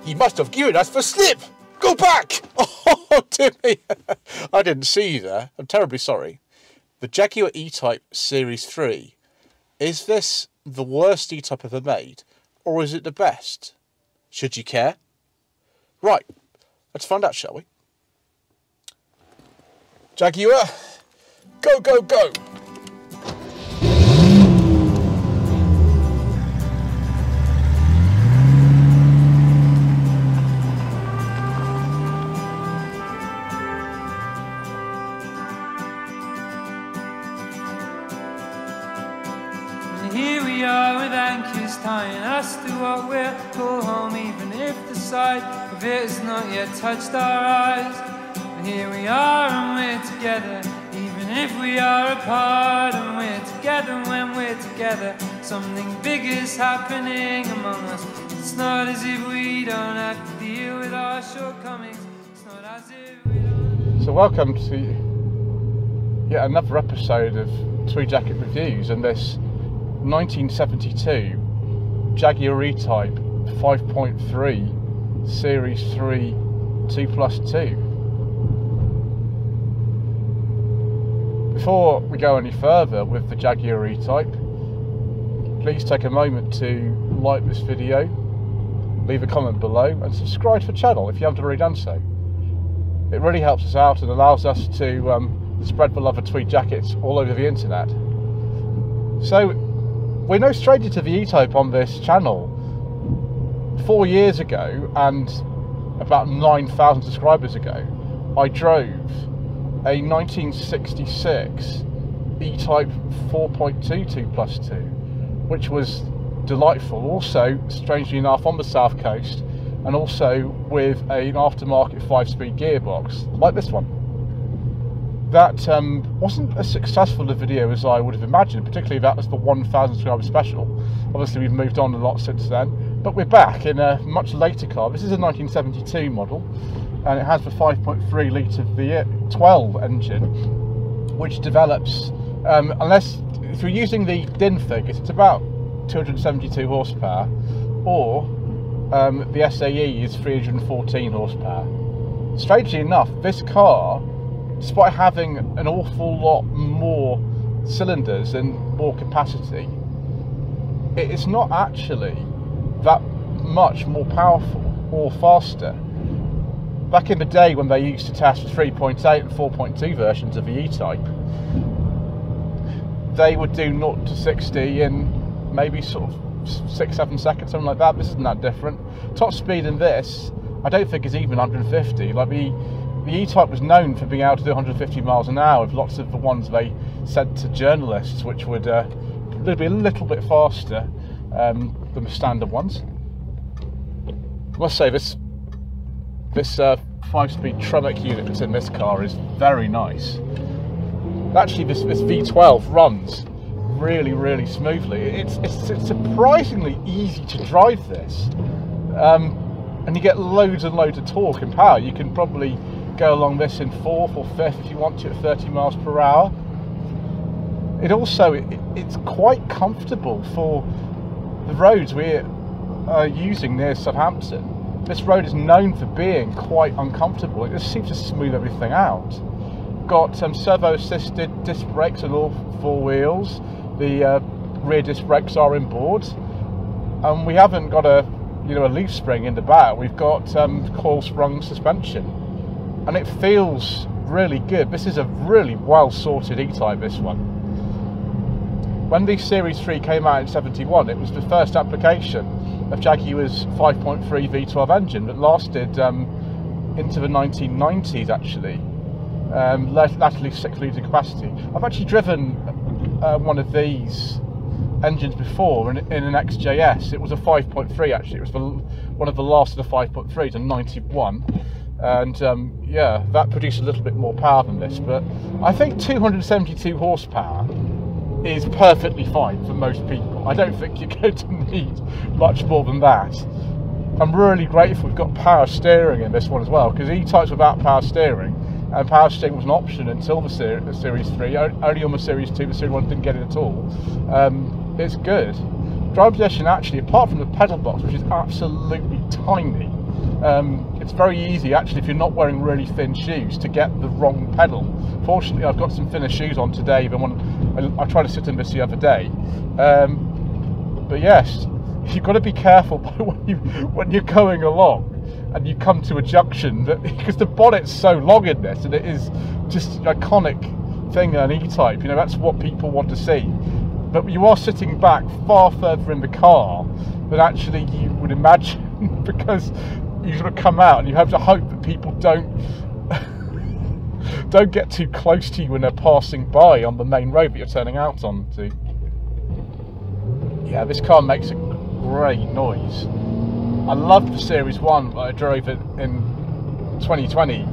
He must have given us the slip! Go back! Oh, dear me. I didn't see you there. I'm terribly sorry. The Jaguar E-Type Series 3. Is this the worst E-Type ever made? Or is it the best? Should you care? Right. Let's find out, shall we? Jaguar, go, go, go! Here we are with anchors tying us to what we'll call home, even if the sight of it has not yet touched our eyes. And here we are and we're together, even if we are apart. And we're together when we're together. Something big is happening among us. It's not as if we don't have to deal with our shortcomings. It's not as if we don't... So welcome to yet another episode of Tweed Jacket Reviews, and this 1972 Jaguar E-Type 5.3 Series 3 2+2. Before we go any further with the Jaguar E-Type, please take a moment to like this video, leave a comment below and subscribe to the channel if you haven't already done so. It really helps us out and allows us to spread the love of tweed jackets all over the internet. So we're no stranger to the E-Type on this channel. 4 years ago, and about 9,000 subscribers ago, I drove a 1966 E-Type 4.2 2+2, which was delightful. Also, strangely enough, on the south coast, and also with an aftermarket 5-speed gearbox, like this one. That wasn't as successful a video as I would have imagined, particularly that was the 1,000 subscriber special. Obviously we've moved on a lot since then, but we're back in a much later car. This is a 1972 model, and it has the 5.3 litre V12 engine, which develops, if you're using the DIN figures, it's about 272 horsepower, or the SAE is 314 horsepower. Strangely enough, this car, despite having an awful lot more cylinders and more capacity, it is not actually that much more powerful or faster. Back in the day when they used to test the 3.8 and 4.2 versions of the E-Type, they would do 0 to 60 in maybe sort of 6-7 seconds, something like that. This isn't that different. Top speed in this, I don't think is even 150. Like the E-Type was known for being able to do 150 miles an hour, with lots of the ones they sent to journalists, which would be a little bit faster than the standard ones. I must say this 5-speed Tremec unit that's in this car is very nice. Actually, this V12 runs really, really smoothly. It's surprisingly easy to drive this, and you get loads and loads of torque and power. You can probably go along this in 4th or 5th if you want to at 30 miles per hour. It's quite comfortable for the roads we're using near Southampton. This road is known for being quite uncomfortable. It just seems to smooth everything out. Got servo assisted disc brakes on all 4 wheels. The rear disc brakes are inboard, and we haven't got a leaf spring in the back. We've got coil sprung suspension, and it feels really good. This is a really well sorted E-Type, this one. When the Series 3 came out in '71, it was the first application of Jaguar's 5.3 V12 engine that lasted into the 1990s actually, latterly 6 litre capacity. I've actually driven one of these engines before in an XJS. It was a 5.3 actually. It was one of the last of the 5.3s in '91. And yeah, that produced a little bit more power than this, but I think 272 horsepower is perfectly fine for most people. I don't think you're going to need much more than that. I'm really grateful we've got power steering in this one as well, because E-Types without power steering, and power steering was an option until the Series 3, only on the Series 2, the Series 1 didn't get it at all. It's good. Drive position actually, apart from the pedal box, which is absolutely tiny, It's very easy actually, if you're not wearing really thin shoes, to get the wrong pedal. Fortunately, I've got some thinner shoes on today than when I tried to sit in this the other day. But yes, you've got to be careful when you're going along and you come to a junction, because the bonnet's so long in this, and it is just an iconic thing in an E-Type. You know, that's what people want to see. But you are sitting back far further in the car than actually you would imagine, because you sort of come out and you have to hope that people don't get too close to you when they're passing by on the main road that you're turning out onto. Yeah, this car makes a great noise. I loved the Series 1 that I drove it in 2020,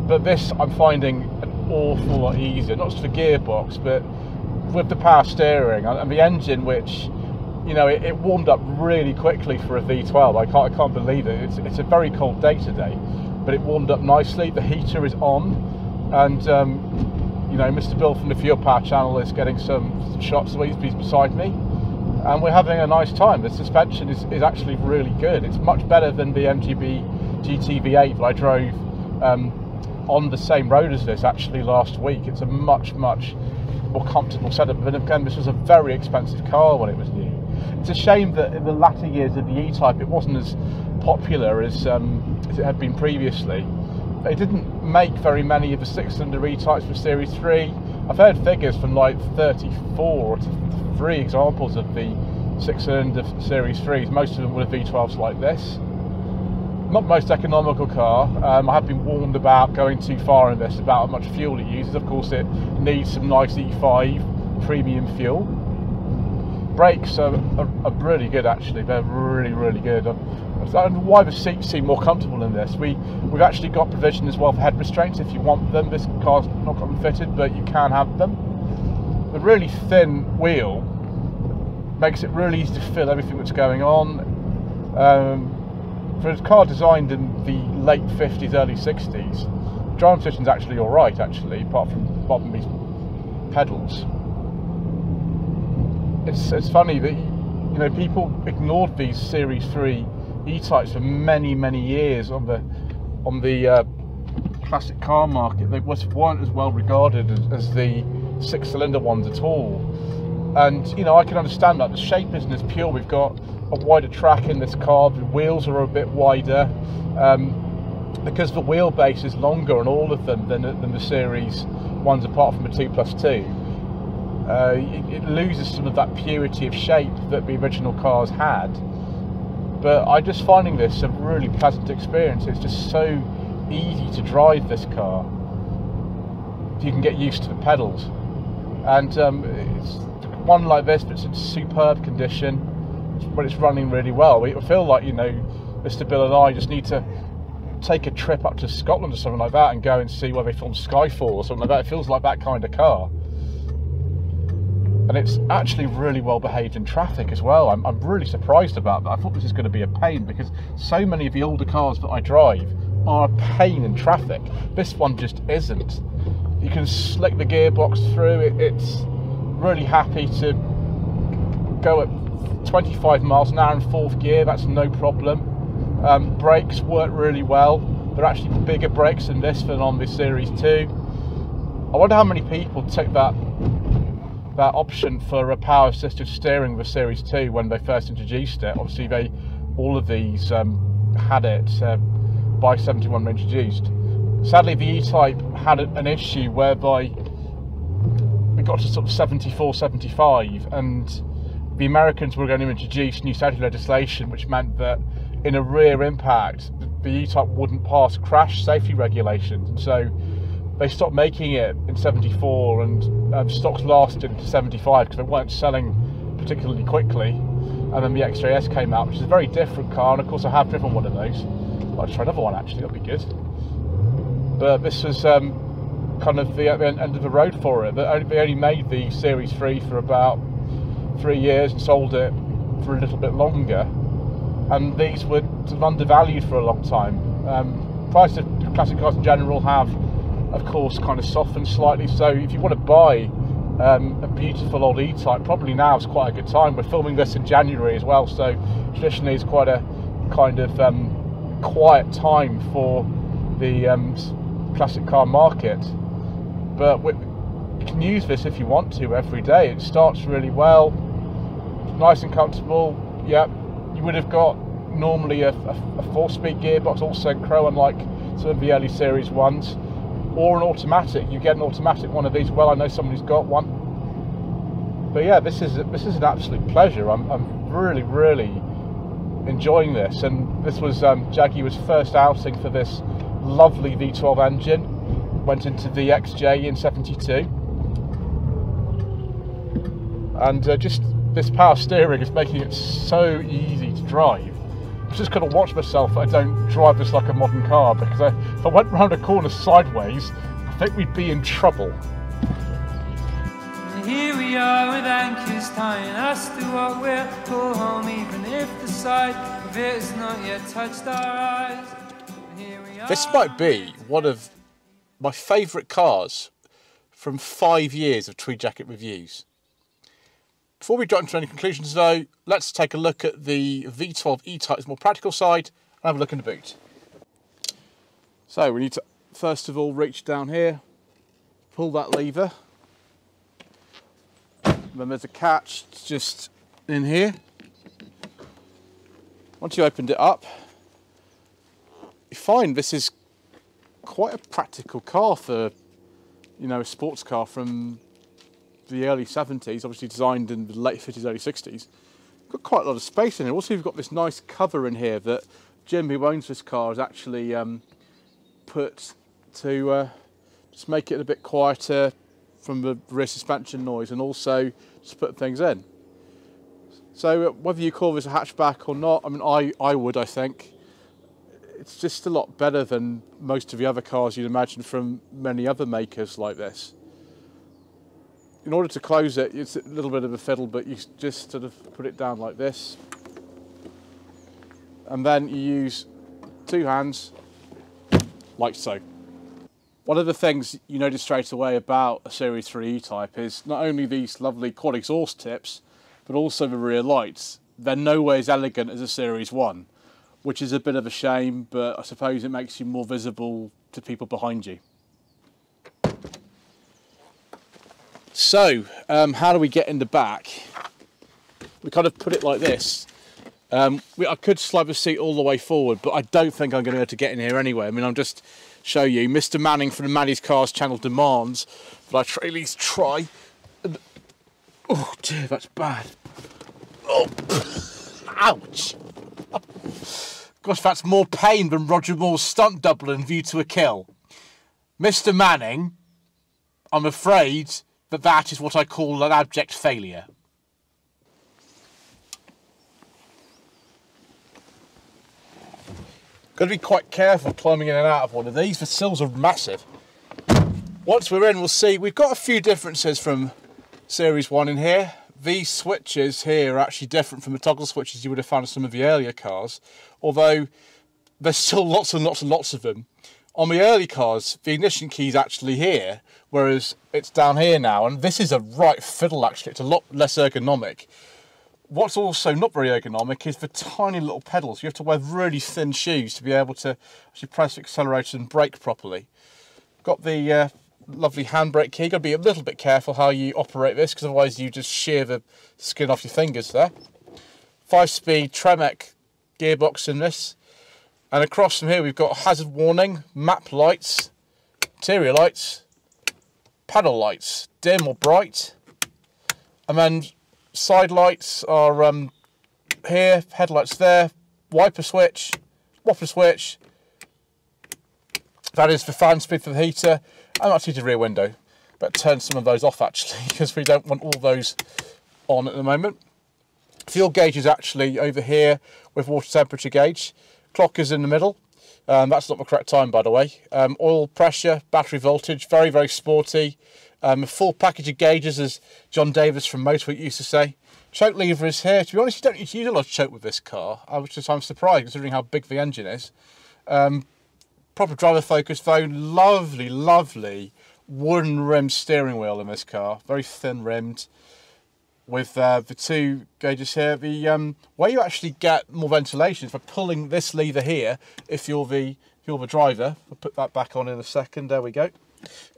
but this I'm finding an awful lot easier, not just the gearbox, but with the power steering and the engine, which, you know, it warmed up really quickly for a V12. I can't believe it. It's a very cold day today, but it warmed up nicely. The heater is on, and you know, Mr. Bill from the Fuel Power channel is getting some shots. He's beside me, and we're having a nice time. The suspension is actually really good. It's much better than the MGB GT V8 that I drove on the same road as this actually last week. It's a much more comfortable setup, but again, this was a very expensive car when it was new. It's a shame that in the latter years of the E-Type it wasn't as popular as it had been previously. They didn't make very many of the 6-cylinder E-Types for Series 3. I've heard figures from like 34 to 3 examples of the 6-cylinder Series 3s. Most of them were V12s like this. Not the most economical car. I have been warned about going too far in this, about how much fuel it uses. Of course, it needs some nice E5 premium fuel. Brakes are really good actually. They're really good. I don't know why the seats seem more comfortable in this. We've actually got provision as well for head restraints if you want them. This car's not got them fitted, but you can have them. The really thin wheel makes it really easy to feel everything that's going on. For a car designed in the late 50s, early 60s, driving position's actually alright actually, apart from these pedals. It's funny that, you know, people ignored these Series 3 E-Types for many years on the classic car market. They weren't as well regarded as the 6-cylinder ones at all. And, you know, I can understand that. The shape isn't as pure. We've got a wider track in this car. The wheels are a bit wider because the wheelbase is longer on all of them than the Series ones, apart from the 2+2. It loses some of that purity of shape that the original cars had. But I'm just finding this a really pleasant experience. It's just so easy to drive this car. You can get used to the pedals, and it's one like this that's in superb condition, but it's running really well. I feel like, you know, Mr. Bill and I just need to take a trip up to Scotland or something like that and go and see where they filmed Skyfall or something like that. It feels like that kind of car. And it's actually really well behaved in traffic as well. I'm really surprised about that. I thought this was going to be a pain, because so many of the older cars that I drive are a pain in traffic. This one just isn't. You can slick the gearbox through it. It's really happy to go at 25 miles an hour in 4th gear. That's no problem. Brakes work really well. They're actually bigger brakes in this than on the Series 2. I wonder how many people took that option for a power assisted steering with Series 2 when they first introduced it. Obviously all of these had it by 71 were introduced. Sadly, the E-Type had an issue whereby we got to sort of 74, 75, and the Americans were going to introduce new safety legislation, which meant that in a rear impact the E-Type wouldn't pass crash safety regulations, and so they stopped making it in 74, and stocks lasted to 75 because they weren't selling particularly quickly. And then the X-Ray-S came out, which is a very different car, and of course I have driven one of those. I'd try another one actually, that'd be good. But this was kind of the end of the road for it. They only made the Series 3 for about 3 years and sold it for a little bit longer. And these were sort of undervalued for a long time. Prices of classic cars in general have, of course, kind of softened slightly. So if you want to buy a beautiful old E-Type, probably now is quite a good time. We're filming this in January as well, so traditionally it's quite a kind of quiet time for the classic car market, but you can use this if you want to every day. It starts really well, nice and comfortable. Yeah, you would have got normally a 4-speed gearbox, also Crow, unlike some of the early series ones, or an automatic. You get an automatic one of these. Well, I know someone who's got one. But yeah, this is an absolute pleasure. I'm really enjoying this, and this was Jaguar's first outing for this lovely V12 engine. Went into the XJ in '72, and just this power steering is making it so easy to drive. I've just got to watch myself that I don't drive this like a modern car, because if I went round a corner sideways, I think we'd be in trouble. Here we are with anchors tying us to what we'll call home, even if the sight of it has not yet touched our eyes. Here we are. This might be one of my favourite cars from 5 years of Tweed Jacket reviews. Before we jump into any conclusions though, let's take a look at the V12 E-Type's more practical side and have a look in the boot. So we need to first of all reach down here, pull that lever. Then there's a catch just in here. Once you opened it up, you find this is quite a practical car for, you know, a sports car from the early 70s, obviously designed in the late 50s, early 60s. Got quite a lot of space in it. Also, you've got this nice cover in here that Jim, who owns this car, has actually put to just make it a bit quieter from the rear suspension noise, and also just put things in. So whether you call this a hatchback or not, I mean, I would, I think. It's just a lot better than most of the other cars you'd imagine from many other makers like this. In order to close it, it's a little bit of a fiddle, but you just sort of put it down like this. And then you use 2 hands, like so. One of the things you notice straight away about a Series 3 E-Type is not only these lovely quad exhaust tips, but also the rear lights. They're nowhere as elegant as a Series 1, which is a bit of a shame, but I suppose it makes you more visible to people behind you. So, how do we get in the back? We kind of put it like this. I could slide the seat all the way forward, but I don't think I'm going to be able to get in here anyway. I mean, I'll just show you. Mr. Manning from the Manny's Cars channel demands that I at least try. Oh dear, that's bad. Oh, ouch. Gosh, that's more pain than Roger Moore's stunt double in View to a Kill. Mr. Manning, I'm afraid that is what I call an abject failure. Got to be quite careful climbing in and out of one of these. The sills are massive. Once we're in, we'll see. We've got a few differences from Series 1 in here. These switches here are actually different from the toggle switches you would have found in some of the earlier cars, although there's still lots and lots and lots of them. On the early cars, the ignition key's actually here, whereas it's down here now, and this is a right fiddle actually. It's a lot less ergonomic. What's also not very ergonomic is the tiny little pedals. You have to wear really thin shoes to be able to actually press the accelerator and brake properly. Got the lovely handbrake key. Got to be a little bit careful how you operate this, because otherwise you just shear the skin off your fingers there. 5-speed Tremec gearbox in this. And across from here we've got hazard warning, map lights, interior lights, paddle lights, dim or bright. And then side lights are here, headlights there, wiper switch, whopper switch. That is for fan speed for the heater, and that's heated rear window. But turn some of those off actually, because we don't want all those on at the moment. Fuel gauge is actually over here with water temperature gauge. Clock is in the middle. That's not the correct time, by the way. Oil pressure, battery voltage, very, very sporty. A full package of gauges, as John Davis from Motorweek used to say. Choke lever is here. To be honest, you don't need to use a lot of choke with this car, which is I'm surprised considering how big the engine is. Proper driver focus though. Lovely, lovely wooden rimmed steering wheel in this car. Very thin rimmed. with the two gauges here. The where you actually get more ventilation is by pulling this lever here. If you're the driver, I'll put that back on in a second. There we go.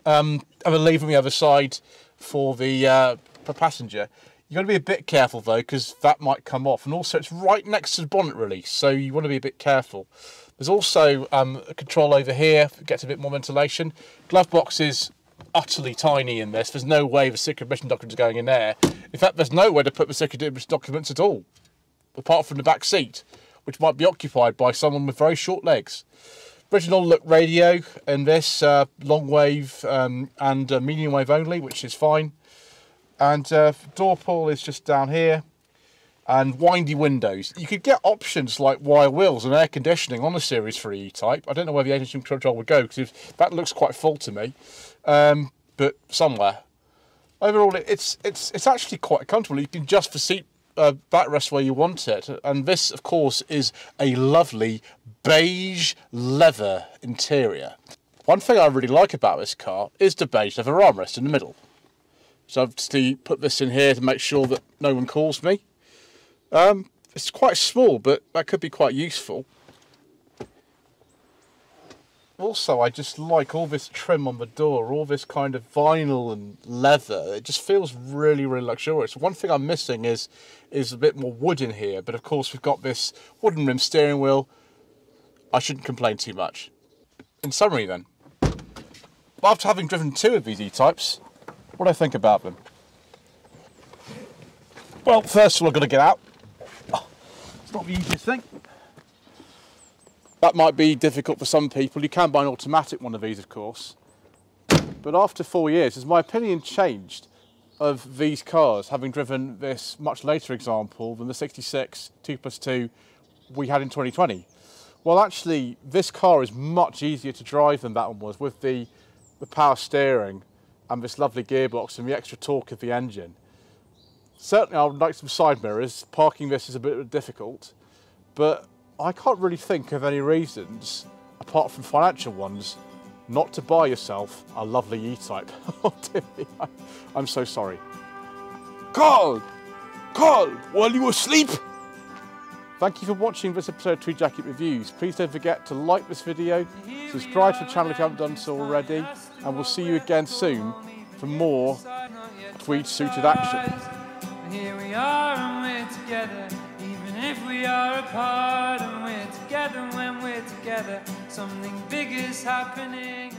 And a lever on the other side for the passenger. You've got to be a bit careful though, because that might come off, and also it's right next to the bonnet release, so you want to be a bit careful. There's also a control over here that gets a bit more ventilation. Glove box is utterly tiny in this. There's no way the secret mission documents are going in there. In fact, there's nowhere to put the secret mission documents at all, apart from the back seat, which might be occupied by someone with very short legs. Original look radio in this, long wave and medium wave only, which is fine. And door pull is just down here. And windy windows. You could get options like wire wheels and air conditioning on the Series 3 E-Type. I don't know where the engine control would go, because that looks quite full to me. But somewhere. Overall, it's actually quite comfortable. You can adjust the seat backrest where you want it. And this, of course, is a lovely beige leather interior. One thing I really like about this car is the beige leather armrest in the middle. So I've obviously put this in here to make sure that no one calls me. It's quite small, but that could be quite useful. Also, I just like all this trim on the door, all this kind of vinyl and leather. It just feels really, really luxurious. One thing I'm missing is a bit more wood in here, but of course we've got this wooden rim steering wheel. I shouldn't complain too much. In summary then, after having driven two of these E-Types, what do I think about them? Well, first of all, I've got to get out. It's not the easiest thing. That might be difficult for some people. You can buy an automatic one of these, of course. But after 4 years, has my opinion changed of these cars, having driven this much later example than the 66 2+2 we had in 2020? Well, actually, this car is much easier to drive than that one was, with the power steering and this lovely gearbox and the extra torque of the engine. Certainly, I would like some side mirrors. Parking this is a bit difficult, but I can't really think of any reasons, apart from financial ones, not to buy yourself a lovely E-Type. Oh dear me, I'm so sorry. Carl, while you were asleep? Thank you for watching this episode of Tweed Jacket Reviews. Please don't forget to like this video, subscribe to the channel if you haven't done so already, and we'll see you again soon for more Tweed suited action. Here we are and we're together, even if we are apart, and we're together when we're together. Something big is happening.